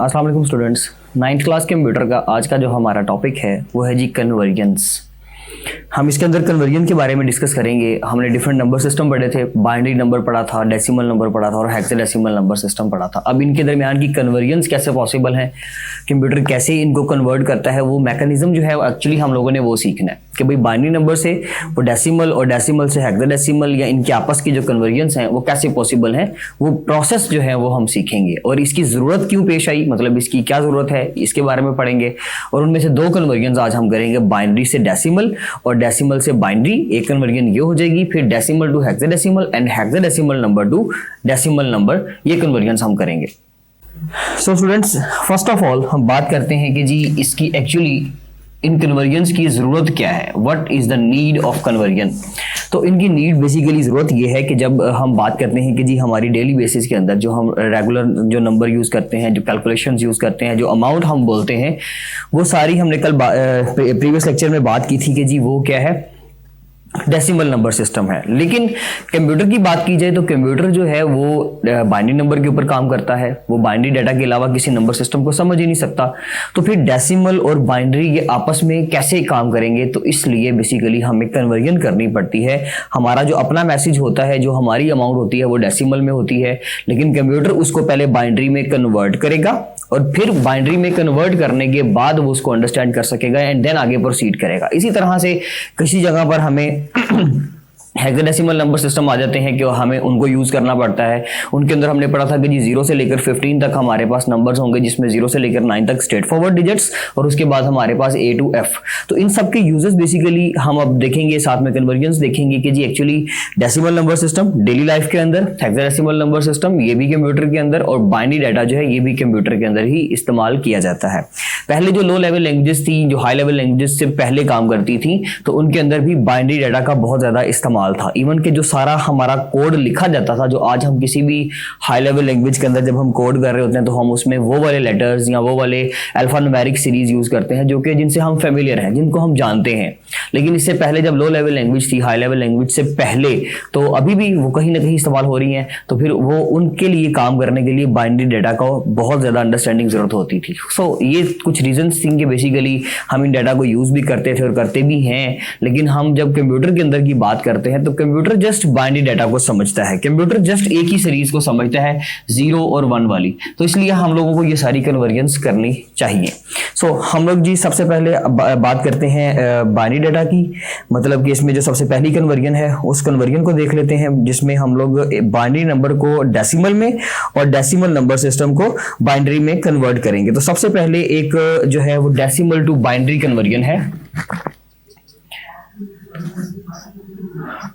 अस्सलाम वालेकुम students. 9th class computer का आज का जो हमारा टॉपिक है वो है जी कन्वर्जन्स। हम इसके अंदर कन्वर्जन के बारे में डिस्कस करेंगे। हमने डिफरेंट नंबर सिस्टम पढ़े थे, बाइनरी नंबर पढ़ा था, डेसिमल नंबर पढ़ा था और हेक्साडेसिमल नंबर सिस्टम पढ़ा था। अब इनके दरमियान की कन्वर्जन्स कैसे पॉसिबल हैं, कंप्यूटर कैसे इनको कन्वर्ट करता है, वो मैकेनिज्म जो है एक्चुअली हम लोगों ने वो सीखना है कि भाई बाइनरी नंबर से वो डेसिमल और डेसिमल से हेक्साडेसिमल या इनके आपस की जो कन्वर्जन्स हैं वो कैसे पॉसिबल हैं, वो प्रोसेस जो है वो हम सीखेंगे। और इसकी ज़रूरत क्यों पेश आई, मतलब इसकी क्या ज़रूरत है, इसके बारे में पढ़ेंगे। और उनमें से दो कन्वर्जन्स आज हम करेंगे, बाइनरी से डेसिमल और डेसिमल से बाइनरी। एक कन्वर्जन ये हो जाएगी, फिर decimal to hexadecimal and hexadecimal number to decimal number, ये कन्वर्जन्स हम करेंगे। So students, first of all हम बात करते हैं कि जी इसकी एक्चुअली इन कन्वर्जन्स की ज़रूरत क्या है, what is the need of conversion. तो इनकी नीड बेसिकली ज़रूरत ये है कि जब हम बात करते हैं कि जी हमारी डेली बेसिस के अंदर जो हम रेगुलर जो नंबर यूज़ करते हैं, जो कैलकुलेशंस यूज़ करते हैं, जो अमाउंट हम बोलते हैं, वो सारी हमने कल प्रीवियस लेक्चर में बात की थी कि जी वो क्या है, डेसिमल नंबर सिस्टम है। लेकिन कंप्यूटर की बात की जाए तो कंप्यूटर जो है वो बाइनरी नंबर के ऊपर काम करता है, वो बाइनरी डाटा के अलावा किसी नंबर सिस्टम को समझ ही नहीं सकता। तो फिर डेसिमल और बाइनरी ये आपस में कैसे काम करेंगे, तो इसलिए बेसिकली हमें कन्वर्जन करनी पड़ती है। हमारा जो अपना मैसेज होता है, जो हमारी अमाउंट होती है वो डेसिमल में होती है, लेकिन कंप्यूटर उसको पहले बाइनरी में कन्वर्ट करेगा और फिर बाइनरी में कन्वर्ट करने के बाद वो उसको अंडरस्टैंड कर सकेगा एंड देन आगे प्रोसीड करेगा। इसी तरह से किसी जगह पर हमें हेक्साडेसिमल नंबर सिस्टम आ जाते हैं कि हमें उनको यूज़ करना पड़ता है। उनके अंदर हमने पढ़ा था कि जी 0 से लेकर 15 तक हमारे पास नंबर्स होंगे, जिसमें 0 से लेकर 9 तक स्ट्रेट फॉरवर्ड डिजिट्स और उसके बाद हमारे पास A to F। तो इन सब के यूजेस बेसिकली हम अब देखेंगे, साथ में कन्वर्जन्स देखेंगे कि जी actually decimal number system daily life के अंदर, हेक्साडेसिमल नंबर सिस्टम ये भी कंप्यूटर के अंदर, और बाइनरी डाटा जो है ये भी कंप्यूटर के अंदर ही इस्तेमाल किया जाता है। पहले जो लो लेवल लैंग्वेजेस थी, जो हाई लेवल लैंग्वेजेस से पहले काम करती थी, तो उनके अंदर भी बाइनरी डाटा का बहुत ज़्यादा इस्तेमाल था। इवन के जो सारा हमारा कोड लिखा जाता था, जो आज हम किसी भी हाई लेवल लैंग्वेज के अंदर जब हम कोड कर रहे होते हैं तो हम उसमें वो वाले लेटर्स या वो वाले अल्फान्यूमेरिक सीरीज यूज करते हैं जो कि जिनसे हम फेमिलियर हैं, जिनको हम जानते हैं। लेकिन इससे पहले जब लो लेवल लैंग्वेज थी, हाई लेवल लैंग्वेज से पहले, तो अभी भी वो कहीं ना कहीं इस्तेमाल हो रही हैं, तो फिर वो उनके लिए काम करने के लिए बाइनरी डाटा का बहुत ज़्यादा अंडरस्टैंडिंग जरूरत होती थी। सो ये कुछ रीजंस थी कि बेसिकली हम इन डाटा को यूज़ भी करते थे और करते भी हैं। लेकिन हम जब कंप्यूटर के अंदर की बात करते हैं तो कंप्यूटर जस्ट बाइनरी डाटा को समझता है, कंप्यूटर जस्ट एक ही सीरीज को समझता है, 0 और 1 वाली। तो इसलिए हम लोगों को ये सारी कन्वर्जन्स करनी चाहिए। सो हम लोग जी सबसे पहले बात करते हैं बाइनरी डाटा की, मतलब कि इसमें जो सबसे पहली कन्वर्जन है उस कन्वर्जन को देख लेते हैं, जिसमें हम लोग बाइनरी नंबर को डेसिमल में और डेसिमल नंबर सिस्टम को बाइनरी में कन्वर्ट करेंगे। तो सबसे पहले एक जो है वो डेसिमल टू बाइनरी कन्वर्जन है,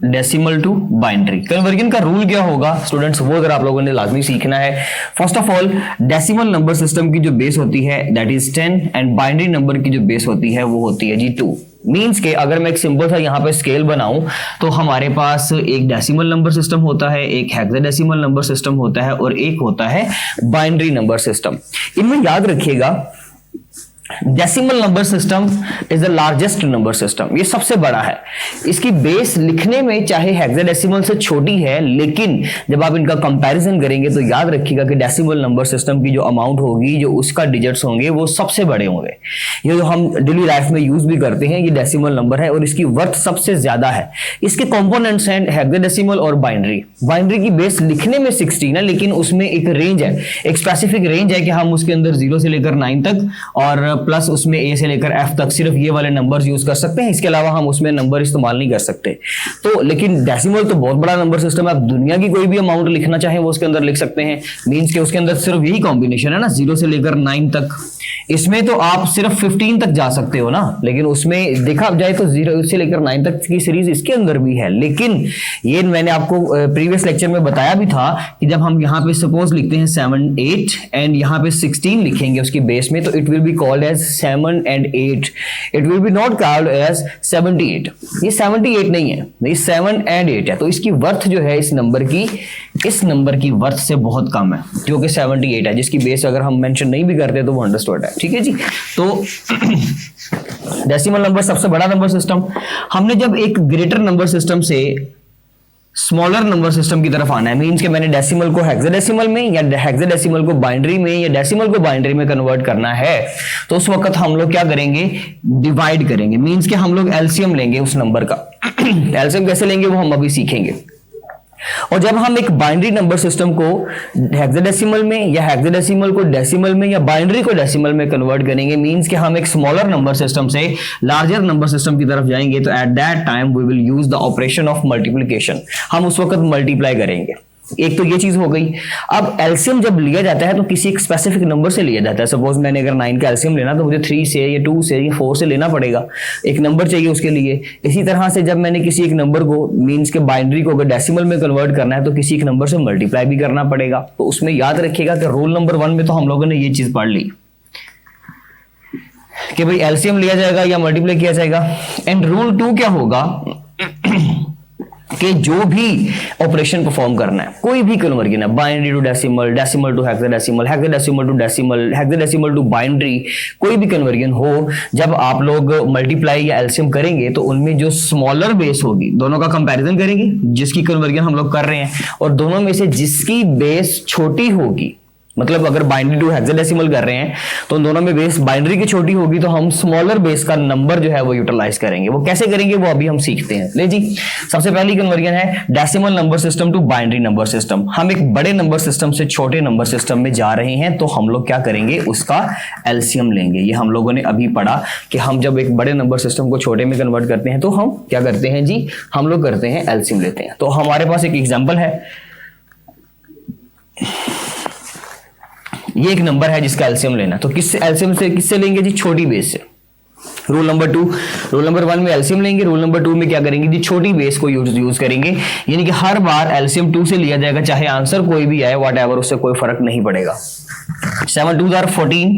डेसिमल टू बाइनरी कन्वर्जन का रूल क्या होगा स्टूडेंट्स, वो अगर आप लोगों ने लाजमी सीखना है। First of all, decimal number system की जो बेस होती है that is 10 and binary number की जो बेस होती है वो होती है जी 2। मीन्स के अगर मैं एक सिंपल सा यहाँ पे स्केल बनाऊं तो हमारे पास एक डेसिमल नंबर सिस्टम होता है, एक हेक्साडेसिमल नंबर सिस्टम होता है और एक होता है बाइनरी नंबर सिस्टम। इनमें याद रखिएगा decimal number system is the largest number system, ये सबसे बड़ा है। इसकी बेस लिखने में चाहे हेक्साडेसिमल से छोटी है, लेकिन जब आप इनका कंपैरिजन करेंगे तो याद रखिएगा कि डेसिमल नंबर सिस्टम की जो अमाउंट होगी, जो उसका डिजिट्स होंगे, वो सबसे बड़े होंगे। ये जो हम डेली लाइफ में यूज भी करते हैं, ये डेसिमल नंबर है और इसकी वर्थ सबसे ज्यादा है। इसके कंपोनेंट्स हैं हेक्साडेसिमल और बाइनरी। बाइनरी की बेस लिखने में 16 है, लेकिन उसमें एक रेंज है, एक स्पेसिफिक रेंज है कि हम उसके अंदर 0 से लेकर 9 तक और प्लस उसमें A से लेकर F तक सिर्फ ये वाले नंबर्स यूज कर सकते हैं, इसके अलावा हम उसमें नंबर इस्तेमाल नहीं कर सकते। तो लेकिन डेसिमल तो बहुत बड़ा नंबर सिस्टम है, आप दुनिया की कोई भी अमाउंट लिखना चाहें वो उसके अंदर लिख सकते हैं। मींस के उसके अंदर सिर्फ यही कॉम्बिनेशन है ना, 0 से लेकर 9 तक। इसमें तो आप सिर्फ 15 तक जा सकते हो ना, लेकिन उसमें देखा जाए तो 0 से लेकर 9 तक की सीरीज इसके अंदर भी है। लेकिन ये मैंने आपको प्रीवियस लेक्चर में बताया भी था कि जब हम यहाँ पे सपोज लिखते हैं 7 8 एंड यहाँ पे 16 लिखेंगे उसकी बेस में, तो it will be called as 7 and 8, it will be not called as 78। ये 78 नहीं है, ये 7 and 8 है। तो इसकी वर्थ जो है इस नंबर की वर्थ से बहुत कम है, जो कि 78 है, जिसकी बेस अगर हम मेंशन नहीं भी करते तो वो अंडरस्टूड है। ठीक है जी। तो डेसिमल नंबर सबसे बड़ा नंबर सिस्टम। हमने जब एक ग्रेटर नंबर सिस्टम से स्मॉलर नंबर सिस्टम की तरफ आना है। मींस कि मैंने डेसिमल को हेक्साडेसिमल में या हेक्साडेसिमल को बाइनरी में या डेसिमल को बाइनरी में कन्वर्ट करना है, तो उस वक्त हम लोग क्या करेंगे, डिवाइड करेंगे। मींस कि हम लोग एलसीएम लेंगे उस नंबर का। एलसीएम कैसे लेंगे वो हम अभी सीखेंगे। और जब हम एक बाइनरी नंबर सिस्टम को हेक्साडेसिमल में या हेक्साडेसिमल को डेसिमल में या बाइनरी को डेसिमल में कन्वर्ट करेंगे, मींस कि हम एक स्मॉलर नंबर सिस्टम से लार्जर नंबर सिस्टम की तरफ जाएंगे, तो at that time we will use the operation of multiplication. हम उस वक्त मल्टीप्लाई करेंगे। एक तो ये चीज हो गई। अब एलसीएम जब लिया जाता है तो किसी एक स्पेसिफिक नंबर से लिया जाता है। सपोज मैंने अगर 9 का एलसीएम लेना तो मुझे 3 से या 2 से या 4 से लेना पड़ेगा, एक नंबर चाहिए उसके लिए। इसी तरह से जब मैंने किसी एक नंबर को मींस के बाइनरी को अगर डेसिमल में कन्वर्ट करना है तो किसी एक नंबर से मल्टीप्लाई भी करना पड़ेगा। तो उसमें याद रखिएगा कि रोल नंबर 1 में तो हम लोगों ने ये चीज पढ़ ली कि भाई एलसीएम लिया जाएगा या मल्टीप्लाई किया जाएगा। एंड रूल 2 क्या होगा कि जो भी ऑपरेशन परफॉर्म करना है, कोई भी कन्वर्जन है, binary to decimal, decimal to hexadecimal, hexadecimal to decimal, hexadecimal to binary, कोई भी कन्वर्जन हो, जब आप लोग मल्टीप्लाई या एलसीएम करेंगे तो उनमें जो स्मॉलर बेस होगी, दोनों का कंपैरिजन करेंगे जिसकी कन्वर्जन हम लोग कर रहे हैं, और दोनों में से जिसकी बेस छोटी होगी, मतलब अगर बाइनरी टू हेक्साडेसिमल कर रहे हैं तो उन दोनों में बेस बाइनरी की छोटी होगी, तो हम स्मॉलर बेस का नंबर जो है वो यूटिलाइज करेंगे। वो कैसे करेंगे वो अभी हम सीखते हैं। ले जी, सबसे पहली कन्वर्जन है decimal number system to binary number system. हम एक बड़े नंबर सिस्टम से छोटे नंबर सिस्टम में जा रहे हैं, तो हम लोग क्या करेंगे, उसका एलसीएम लेंगे। ये हम लोगों ने अभी पढ़ा कि हम जब एक बड़े नंबर सिस्टम को छोटे में कन्वर्ट करते हैं तो हम क्या करते हैं जी, हम लोग करते हैं एलसीएम लेते हैं। तो हमारे पास एक एग्जाम्पल है, ये एक नंबर है जिसका एलसीएम लेना, तो किस एलसीएम से किससे लेंगे जी, छोटी बेस से। रूल नंबर 2, रूल नंबर 1 में एलसीएम लेंगे, रूल नंबर 2 में क्या करेंगे जी, छोटी बेस को यूज करेंगे। यानी कि हर बार एलसीएम 2 से लिया जाएगा, चाहे आंसर कोई भी आए, व्हाटएवर, उससे कोई फर्क नहीं पड़ेगा। 7 2s are 14,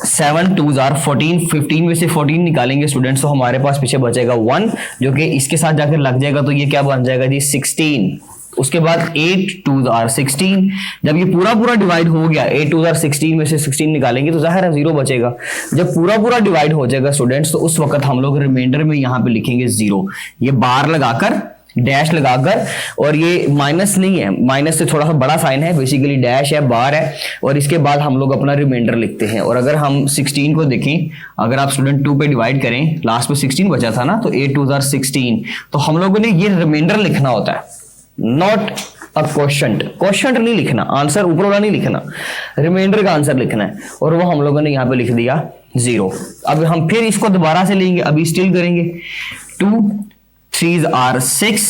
7 2s are 14, 15 में से 14 निकालेंगे स्टूडेंट्स, तो हमारे पास पीछे बचेगा 1, जो कि इसके साथ जाकर लग जाएगा, तो ये क्या बन जाएगा जी, 16। उसके बाद 8 2s are 16। जब ये पूरा पूरा डिवाइड हो गया, 8 2s are 16 में से 16 निकालेंगे तो जाहिर है 0 बचेगा। जब पूरा पूरा डिवाइड हो जाएगा स्टूडेंट्स, तो उस वक्त हम लोग रिमाइंडर में यहाँ पे लिखेंगे 0, ये बार लगाकर, डैश लगाकर, और ये माइनस नहीं है, माइनस से थोड़ा सा बड़ा साइन है, बेसिकली डैश है, बार है, और इसके बाद हम लोग अपना रिमाइंडर लिखते हैं। और अगर हम 16 को देखें, अगर आप स्टूडेंट 2 पे डिवाइड करें, लास्ट में 16 बचा था ना, तो 8 2s are 16, तो हम लोगों ने ये रिमाइंडर लिखना होता है, नॉट अ क्वेश्चन नहीं लिखना, आंसर ऊपर वाला नहीं लिखना, रिमाइंडर का आंसर लिखना है, और वो हम लोगों ने यहाँ पे लिख दिया 0। अब हम फिर इसको दोबारा से लेंगे, अभी स्टिल करेंगे, 2 3s are 6,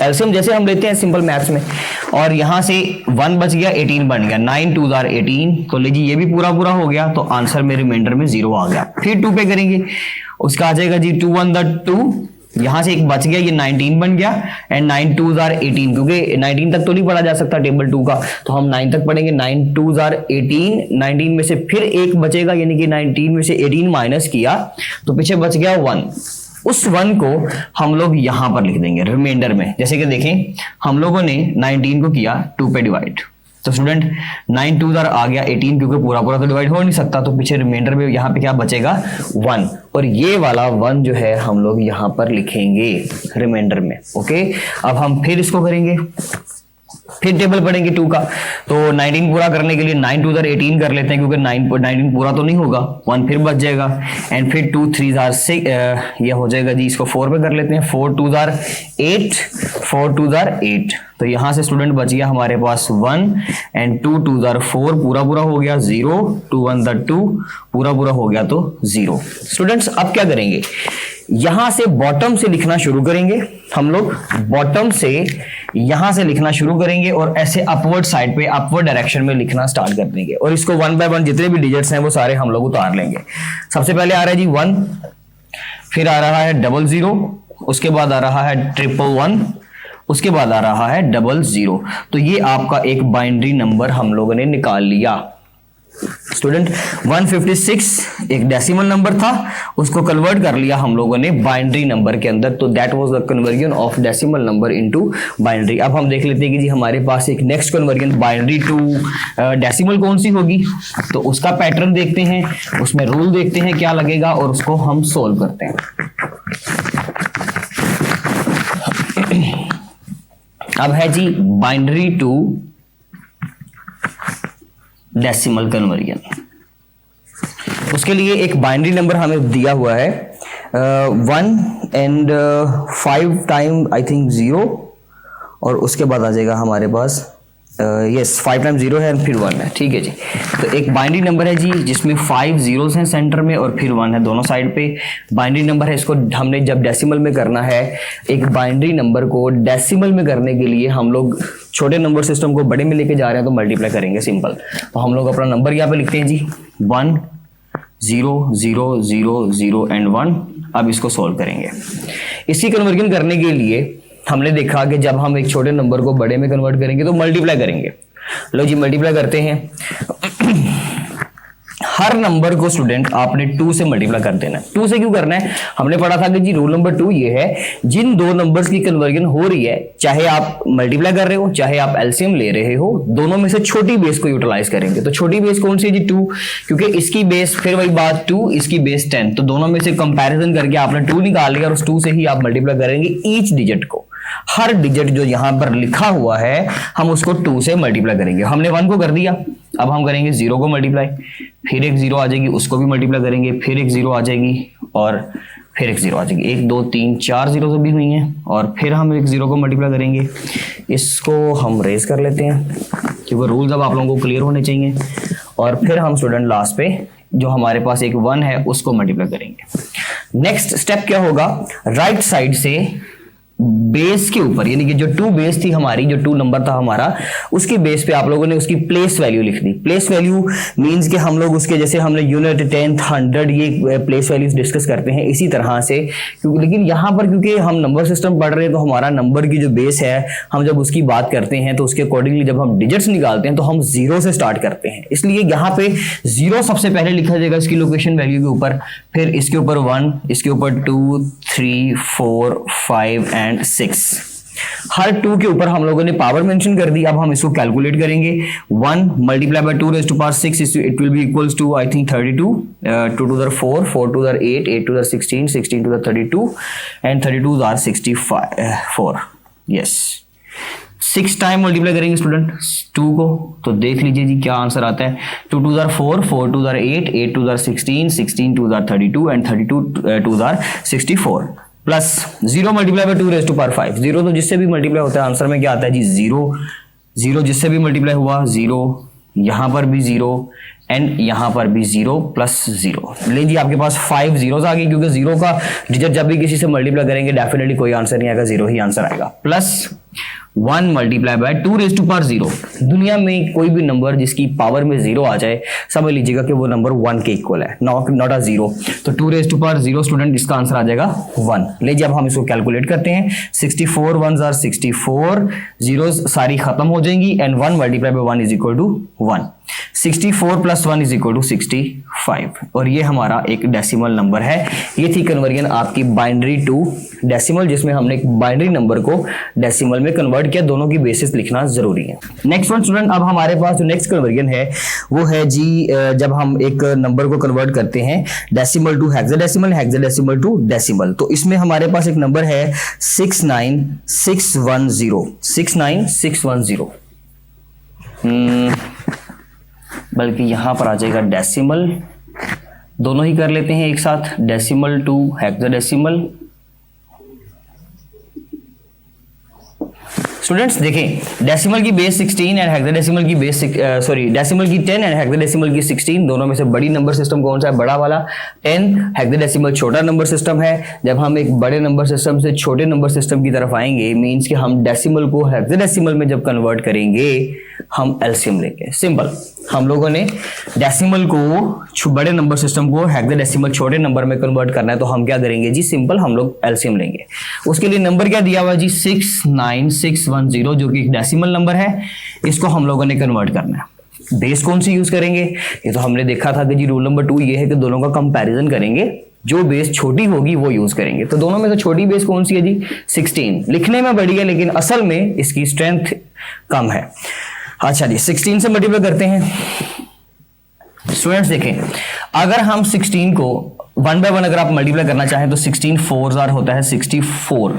एलसीएम जैसे हम लेते हैं सिंपल मैथ्स में, और यहां से 1 बच गया, 18 बन गया, 9 2s are 18, तो लीजिए ये भी पूरा पूरा हो गया, तो आंसर में रिमाइंडर में 0 आ गया। फिर 2 पे करेंगे, उसका आ जाएगा जी 2 1 2, यहां से एक बच गया, ये 19 बन गया, एंड 9 2s are 18, क्योंकि 19 तक तो नहीं पढ़ा जा सकता टेबल 2 का, तो हम 9 तक पढ़ेंगे। 9 2s are 18, 19 में से फिर एक बचेगा, यानी कि 19 में से 18 माइनस किया तो पीछे बच गया 1। उस 1 को हम लोग यहां पर लिख देंगे रिमाइंडर में। जैसे कि देखें, हम लोगों ने 19 को किया 2 पे डिवाइड, तो स्टूडेंट 9 2s are आ गया 18, क्योंकि पूरा पूरा तो डिवाइड हो नहीं सकता, तो पीछे रिमाइंडर में यहाँ पे क्या बचेगा 1, और ये वाला 1 जो है हम लोग यहाँ पर लिखेंगे रिमाइंडर में। ओके, अब हम फिर इसको करेंगे, फिर टेबल पढ़ेंगे 2 का, तो 19 पूरा करने के लिए 9 2s are 18 कर लेते हैं, क्योंकि 19 पूरा तो नहीं होगा, 1 फिर बच जाएगा, एंड फिर 2 3s are 6, ये हो जाएगा जी, इसको 4 पे कर लेते हैं, 4 2s are 8, 4 2s are 8, तो यहां से स्टूडेंट बच गया हमारे पास 1, एंड 2 2s are 4, पूरा पूरा हो गया 0, 2 1 2, पूरा पूरा हो गया तो 0। स्टूडेंट्स अब क्या करेंगे, यहां से बॉटम से लिखना शुरू करेंगे, हम लोग बॉटम से यहां से लिखना शुरू करेंगे, और ऐसे अपवर्ड साइड पे, अपवर्ड डायरेक्शन में लिखना स्टार्ट कर देंगे, और इसको 1 by 1 जितने भी डिजिट्स हैं वो सारे हम लोग उतार लेंगे। सबसे पहले आ रहा है जी 1, फिर आ रहा है 00, उसके बाद आ रहा है 111, उसके बाद आ रहा है 00, तो ये आपका एक बाइनरी नंबर हम लोगों ने निकाल लिया। स्टूडेंट 156 एक डेसिमल नंबर था, उसको कन्वर्ट कर लिया हम लोगों ने बाइनरी नंबर के अंदर, तो that was the conversion of decimal number into binary. अब हम देख लेते हैं कि जी हमारे पास एक next conversion binary to decimal कौन सी होगी, तो उसका पैटर्न देखते हैं, उसमें रूल देखते हैं क्या लगेगा, और उसको हम सोल्व करते हैं। अब है जी बाइनरी टू डेसिमल कन्वर्जन। उसके लिए एक बाइनरी नंबर हमें दिया हुआ है 1 and 5 टाइम आई थिंक 0, और उसके बाद आ जाएगा हमारे पास यस 5 टाइम 0 है और फिर 1 है। ठीक है जी। तो एक बाइनरी नंबर है जी जिसमें 5 zeros हैं सेंटर में और फिर 1 है दोनों साइड पे। बाइनरी नंबर है, इसको हमने जब डेसिमल में करना है, एक बाइनरी नंबर को डेसिमल में करने के लिए हम लोग छोटे नंबर सिस्टम को बड़े में लेके जा रहे हैं तो मल्टीप्लाई करेंगे सिंपल। तो हम लोग अपना नंबर यहाँ पे लिखते हैं जी 1 0 0 0 0 एंड 1। अब इसको सॉल्व करेंगे। इसी कन्वर्जन करने के लिए हमने देखा कि जब हम एक छोटे नंबर को बड़े में कन्वर्ट करेंगे तो मल्टीप्लाई करेंगे। लो जी मल्टीप्लाई करते हैं। हर नंबर को स्टूडेंट आपने 2 से मल्टीप्लाई कर देना है। 2 से क्यों करना है? हमने पढ़ा था कि जी रूल नंबर 2 ये है, जिन दो नंबर्स की कन्वर्जन हो रही है, चाहे आप मल्टीप्लाई कर रहे हो चाहे आप एलसीएम ले रहे हो, दोनों में से छोटी बेस को यूटिलाइज करेंगे। तो छोटी बेस कौन सी है जी? 2, क्योंकि इसकी बेस फिर वही बात 2, इसकी बेस 10, तो दोनों में से कंपैरिजन करके आपने 2 निकाल लिया और उस 2 से ही आप मल्टीप्लाई करेंगे ईच डिजिट को। हर डिजिट जो यहां पर लिखा हुआ है हम उसको 2 से मल्टीप्लाई करेंगे। हमने 1 को कर दिया, अब हम करेंगे 0 को मल्टीप्लाई, फिर एक 0 आ जाएगी उसको भी मल्टीप्लाई करेंगे, फिर एक 0 आ जाएगी और फिर एक 0 आ जाएगी। 1 2 3 4 0 तो भी हुई हैं और फिर हम एक 0 को मल्टीप्लाई करेंगे। इसको हम रेज कर लेते हैं क्योंकि रूल्स अब आप लोगों को क्लियर होने चाहिए। और फिर हम स्टूडेंट लास्ट पे जो हमारे पास एक 1 है उसको मल्टीप्लाई करेंगे। नेक्स्ट स्टेप क्या होगा? राइट साइड से बेस के ऊपर, यानी कि जो 2 बेस थी हमारी, जो 2 नंबर था हमारा, उसकी बेस पे आप लोगों ने उसकी प्लेस वैल्यू लिख दी। प्लेस वैल्यू मींस कि हम लोग उसके जैसे हमने यूनिट 10th 100 ये प्लेस वैल्यूज डिस्कस करते हैं इसी तरह से, क्योंकि लेकिन यहाँ पर क्योंकि हम नंबर सिस्टम पढ़ रहे हैं तो हमारा नंबर की जो बेस है हम जब उसकी बात करते हैं तो उसके अकॉर्डिंगली जब हम डिजिट्स निकालते हैं तो हम 0 से स्टार्ट करते हैं। इसलिए यहाँ पे 0 सबसे पहले लिखा जाएगा इसकी लोकेशन वैल्यू के ऊपर, फिर इसके ऊपर 1, इसके ऊपर 2 3 4 5 एंड 6। हर 2 के ऊपर हम लोगों ने पावर मेंशन कर दी। अब हम इसको कैलकुलेट करेंगे। 1 multiply by 2 raised to power 6 it will be equals to I think 32, 2 to the 4, 4 to the 8, 8 to the 16, 16 to the 32 and 32 are 64। Yes 6 time multiply करेंगे स्टूडेंट 2 को, तो देख लीजिए जी क्या आंसर आता है। 2 to the 4, 4 to the 8, 8 to the 16, 16 to the 32 and 32 to the 64 plus 0 multiply by 2 raised to power 5। 0 तो जिससे भी मल्टीप्लाई होता है आंसर में क्या आता है जी 0, 0 जिससे भी मल्टीप्लाई हुआ 0, यहां पर भी 0 एंड यहां पर भी 0 प्लस 0। लीजिए आपके पास 5 zeros आ गई, क्योंकि 0 का डिजिट जब भी किसी से मल्टीप्लाई करेंगे डेफिनेटली कोई आंसर नहीं आएगा, 0 ही आंसर आएगा। Plus 1 multiply by 2 raised to power 0। दुनिया में कोई भी नंबर जिसकी पावर में 0 आ जाए समझ लीजिएगा कि वो नंबर 1 के इक्वल है, नॉट अ 0। तो 2 raised to power 0 स्टूडेंट इसका आंसर आ जाएगा 1। लीजिए अब हम इसको कैलकुलेट करते हैं। 64 1s are 64, जीरोस सारी खत्म हो जाएंगी and 1 multiply by 1 is equal to 1। 64 plus 1 is equal to 65 और ये हमारा एक डेसिमल नंबर है। ये थी कन्वर्जन आपकी बाइनरी टू डेसिमल, जिसमें हमने एक बाइनरी नंबर को डेसिमल में कन्वर्ट किया। दोनों की बेसिस लिखना जरूरी है। नेक्स्ट वन स्टूडेंट, अब हमारे पास जो नेक्स्ट कन्वर्जन है वो है जी जब हम एक नंबर को कन्वर्ट करते हैं decimal to hexadecimal, hexadecimal to decimal. तो इसमें हमारे पास एक नंबर है 69610, 69610। बल्कि यहां पर आ जाएगा डेसिमल, दोनों ही कर लेते हैं एक साथ, डेसिमल टू हेक्साडेसिमल। स्टूडेंट्स देखें, डेसिमल की बेस 16 एंड हेक्साडेसिमल की बेस डेसिमल की 10 एंड हेक्साडेसिमल की 16। दोनों में से बड़ी नंबर सिस्टम कौन सा है? बड़ा वाला 10। हेक्साडेसिमल छोटा नंबर सिस्टम है। जब हम एक बड़े नंबर सिस्टम से छोटे नंबर सिस्टम की तरफ आएंगे मींस कि हम डेसिमल को हेक्साडेसिमल में जब कन्वर्ट करेंगे हम एलसीएम लेंगे। सिंपल, हम लोगों ने डेसिमल को बड़े नंबर सिस्टम को हेक्साडेसिमल छोटे नंबर में कन्वर्ट करना है तो हम क्या करेंगे जी? सिंपल हम लोग एलसीएम लेंगे। उसके लिए नंबर क्या दिया हुआ जी? 69610, जो कि डेसिमल नंबर है। इसको हम लोगों ने कन्वर्ट करना है। बेस कौन सी यूज करेंगे? ये तो हमने देखा था कि जी रूल नंबर 2 ये है कि दोनों का कंपैरिजन करेंगे, जो बेस छोटी होगी वो यूज करेंगे। तो दोनों में से छोटी बेस कौन सी है जी? 16। लिखने में बड़ी है लेकिन असल में इसकी स्ट्रेंथ कम है। अच्छा जी, 16 से मल्टीप्लाई करते हैं। स्टूडेंट्स देखें, अगर हम 16 को 1 by 1 अगर आप मल्टीप्लाई करना चाहें तो 16 4s होता है 64।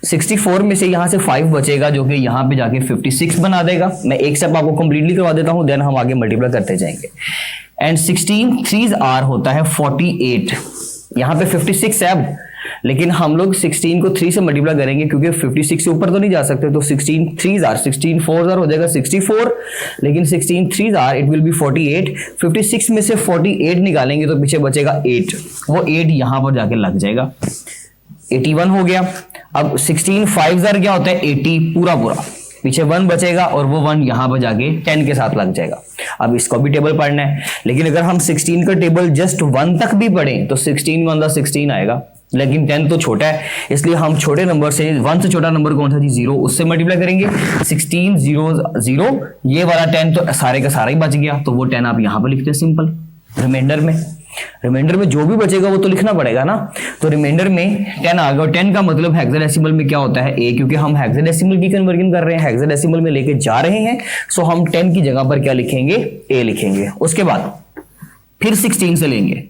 64 में से यहाँ से 5 बचेगा जो कि यहाँ पे जाके 56 बना देगा। मैं एक स्टेप आपको कंप्लीटली करवा देता हूँ, देन हम आगे मल्टीप्लाई करते जाएंगे। एंड 16 3s आर होता है 48। यहाँ पे 56 है अब, लेकिन हम लोग 16 को 3 से मल्टीप्लाई करेंगे क्योंकि 56 से ऊपर तो नहीं जा सकते, तो 16 3s आर 16 4s आर हो जाएगा 64, लेकिन 16 3s are it will B 48। 56 में से 48 निकालेंगे तो पीछे बचेगा 8, वो 8 यहाँ पर जाके लग जाएगा, 81 हो गया। अब 16 5s आर क्या होता है 80 पूरा पूरा, पीछे 1 बचेगा और वो 1 यहाँ पर जाके 10 के साथ लग जाएगा। अब इसको भी टेबल पढ़ना है, लेकिन अगर हम 16 का टेबल जस्ट 1 तक भी पढ़ें तो 16 1 16 आएगा, लेकिन 10 तो छोटा है, इसलिए हम छोटे नंबर से 1 से छोटा नंबर कौन सा जी 0, उससे मल्टीप्लाई करेंगे। 16 0 0, ये वाला 10 तो सारे का सारा ही बच गया, तो वो 10 आप यहाँ पर लिखते हैं सिंपल। रिमाइंडर में जो भी बचेगा वो तो लिखना पड़ेगा ना, तो रिमाइंडर में 10 आ गया। 10 का मतलब हेक्साडेसिमल में क्या होता है a, क्योंकि हम हेक्साडेसिमल की कन्वर्जन कर रहे हैं, हेक्साडेसिमल में लेके जा रहे हैं, सो हम 10 की जगह पर क्या लिखेंगे a लिखेंगे। उसके बाद फिर 16 से लेंगे,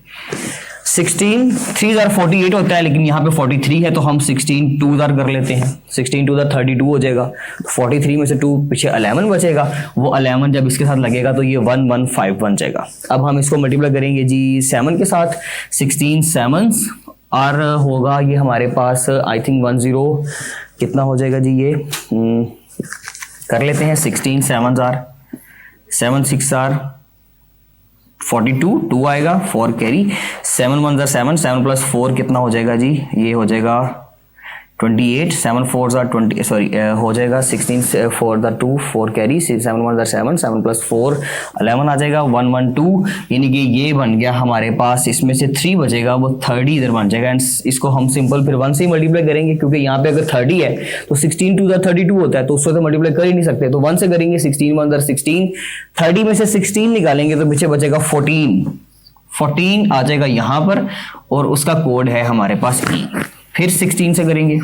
16 3s आर 48 होता है, लेकिन यहाँ पे 43 है तो हम 16 2s आर कर लेते हैं, 16 2s आर 32 हो जाएगा। 43 में से 2 पीछे 11 बचेगा, वो 11 जब इसके साथ लगेगा तो ये 1 1 5 बन जाएगा। अब हम इसको मल्टीप्लाई करेंगे जी 7 के साथ, 16 7s आर होगा ये हमारे पास आई थिंक 10 कितना हो जाएगा जी, ये कर लेते हैं। 16 7s आर 7 6 आर 42 2 आएगा, 4 कैरी, 7 1 7 7 प्लस 4 कितना हो जाएगा जी, ये हो जाएगा 28, 7 4s आर 20 सॉरी हो जाएगा 16 4 2 4 कैरी, 7 1 7 7 प्लस 4 11 आ जाएगा, 1 1 2, यानी कि ये बन गया हमारे पास। इसमें से 3 बचेगा, वो 30 इधर बन जाएगा। एंड इसको हम सिंपल फिर 1 से ही मल्टीप्लाई करेंगे, क्योंकि यहाँ पे अगर 30 है तो 16 2 32 होता है, तो उससे तो मल्टीप्लाई कर ही नहीं सकते, तो 1 से करेंगे। 16 1 16, 30 में से 16 निकालेंगे तो पीछे बचेगा 14 आ जाएगा यहाँ पर, और उसका कोड है हमारे पास E। फिर 16 से करेंगे,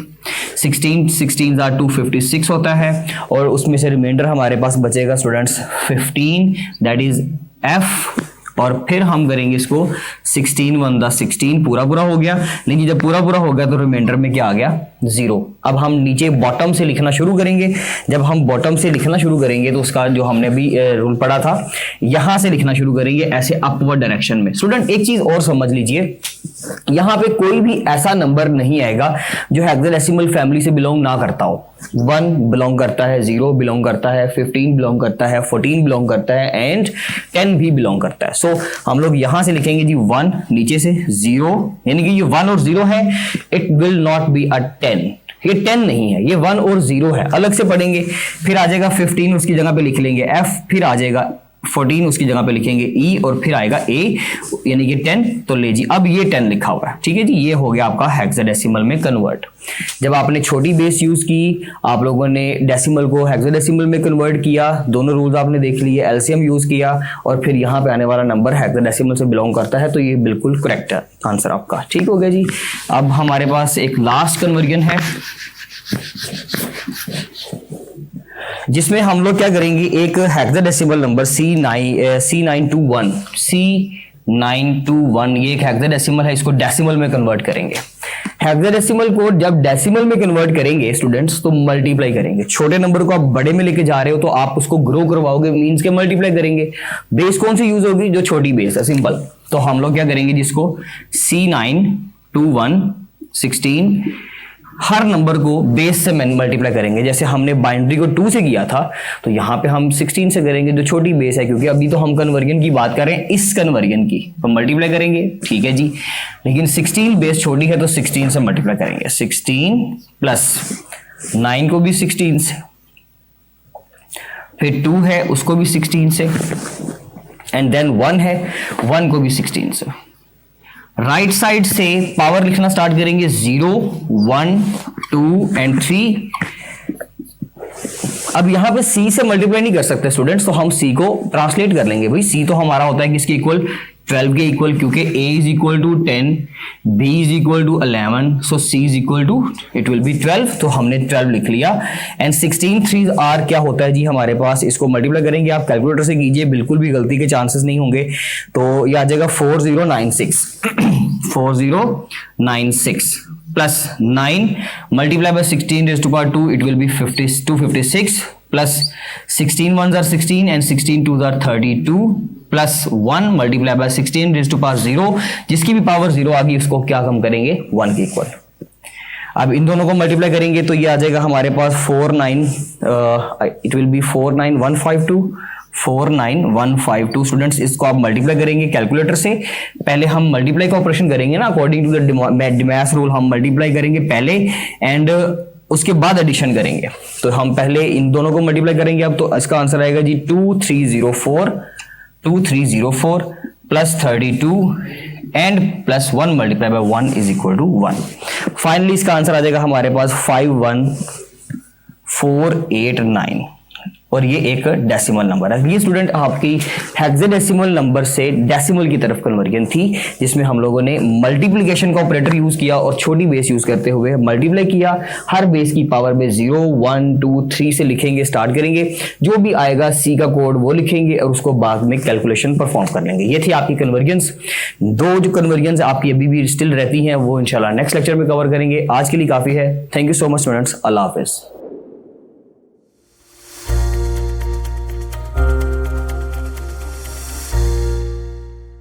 16 16 आर 256 होता है, और उसमें से रिमाइंडर हमारे पास बचेगा स्टूडेंट्स 15, दैट इज F। और फिर हम करेंगे इसको 16 1 16 पूरा पूरा हो गया, लेकिन जब पूरा पूरा हो गया तो रिमाइंडर में क्या आ गया 0। अब हम नीचे बॉटम से लिखना शुरू करेंगे। जब हम बॉटम से लिखना शुरू करेंगे तो उसका जो हमने भी रूल पढ़ा था, यहां से लिखना शुरू करेंगे ऐसे अपवर्ड डायरेक्शन में। स्टूडेंट एक चीज और समझ लीजिए, यहां पे कोई भी ऐसा नंबर नहीं आएगा जो हेक्साडेसिमल फैमिली से बिलोंग ना करता हो। 1 बिलोंग करता है, 0 बिलोंग करता है, 15 बिलोंग करता है, 14 बिलोंग करता है, एंड 10 भी बिलोंग करता है। सो हम लोग यहां से लिखेंगे जी 1, नीचे से 0, यानी कि ये 1 और 0 है, it will not be a 10, ये 10 नहीं है, ये 1 और 0 है, अलग से पढ़ेंगे। फिर आ जाएगा 15, उसकी जगह पे लिख लेंगे F, फिर आ जाएगा 14, उसकी जगह पे लिखेंगे E, और फिर आएगा A, यानी कि 10। तो ले जी, अब ये 10 लिखा हुआ है, ठीक है जी, ये हो गया आपका हेक्साडेसिमल में कन्वर्ट। जब आपने छोटी बेस यूज की, आप लोगों ने डेसिमल को हेक्साडेसिमल में कन्वर्ट किया, दोनों रूल्स आपने देख लिए, एलसीएम यूज किया, और फिर यहाँ पे आने वाला नंबर हेक्साडेसिमल से बिलोंग करता है, तो ये बिल्कुल करेक्ट है आंसर आपका। ठीक हो गया जी। अब हमारे पास एक लास्ट कन्वर्जन है, जिसमें हम लोग क्या करेंगे, एक हेक्साडेसिमल नंबर C921, ये एक हेक्साडेसिमल है, इसको डेसिमल में कन्वर्ट करेंगे। हेक्साडेसिमल को जब डेसिमल में कन्वर्ट करेंगे स्टूडेंट्स, तो मल्टीप्लाई करेंगे। छोटे नंबर को आप बड़े में लेके जा रहे हो तो आप उसको ग्रो करवाओगे, मींस के मल्टीप्लाई करेंगे। बेस कौन सी यूज होगी, जो छोटी बेस है, सिंपल। तो हम लोग क्या करेंगे जिसको C921 16, हर नंबर को बेस से मल्टीप्लाई करेंगे। जैसे हमने बाइनरी को 2 से किया था, तो यहाँ पे हम 16 से करेंगे, जो छोटी बेस है, क्योंकि अभी तो हम कन्वर्जन की बात कर रहे हैं, इस कन्वर्जन की, तो मल्टीप्लाई करेंगे, ठीक है जी। लेकिन 16 बेस छोटी है तो 16 से मल्टीप्लाई करेंगे। 16 प्लस 9 को भी 16 से, फिर 2 है उसको भी 16 से, एंड देन 1 है, 1 को भी 16 से। राइट साइड से पावर लिखना स्टार्ट करेंगे, 0 1 2 एंड 3। अब यहां पे C से मल्टीप्लाई नहीं कर सकते स्टूडेंट्स, तो हम C को ट्रांसलेट कर लेंगे। भाई C तो हमारा होता है किसके इक्वल, 12 के इक्वल, क्योंकि A is equal to 10, B is equal to 11, so C is equal to it will be 12, तो हमने 12 लिख लिया। एंड 16 3s आर क्या होता है जी हमारे पास, इसको मल्टीप्लाई करेंगे, आप कैलकुलेटर से कीजिए, बिल्कुल भी गलती के चांसेस नहीं होंगे। तो ये आ जाएगा 4096 4096, plus 9 multiply by 16 raise to power 2 it will be 256 plus 16 1s are 16 and 16 2s are 32 plus 1 multiply by 16 raise to power 0, जिसकी भी पावर 0 आ गई उसको क्या हम करेंगे 1 के इक्वल। अब इन दोनों को मल्टीप्लाई करेंगे तो ये आ जाएगा हमारे पास इट विल बी 49152 स्टूडेंट्स। इसको आप मल्टीप्लाई करेंगे कैलकुलेटर से। पहले हम मल्टीप्लाई का ऑपरेशन करेंगे ना, according to the DMAS rule हम मल्टीप्लाई करेंगे पहले एंड उसके बाद एडिशन करेंगे। तो हम पहले इन दोनों को मल्टीप्लाई करेंगे। अब तो इसका आंसर आएगा जी 2304 plus 32 and plus 1 multiply by 1 is equal to 1। Finally इसका आंसर आ जाएगा हमारे पास 51489 और ये एक डेसिमल नंबर है। ये स्टूडेंट आपकी हेक्साडेसिमल नंबर से डेसिमल की तरफ कन्वर्जन थी, जिसमें हम लोगों ने मल्टीप्लिकेशन का ऑपरेटर यूज किया और छोटी बेस यूज करते हुए मल्टीप्लाई किया। हर बेस की पावर में 0 1 2 3 से लिखेंगे, स्टार्ट करेंगे, जो भी आएगा सी का कोड वो लिखेंगे और उसको बाद में कैलकुलेशन परफॉर्म कर लेंगे। ये थी आपकी कन्वर्जेंस। दो जो कन्वर्जेंस आपकी अभी भी स्टिल रहती हैं वो इंशाल्लाह नेक्स्ट लेक्चर में कवर करेंगे। आज के लिए काफी है। Thank you so much students. Allah Hafiz.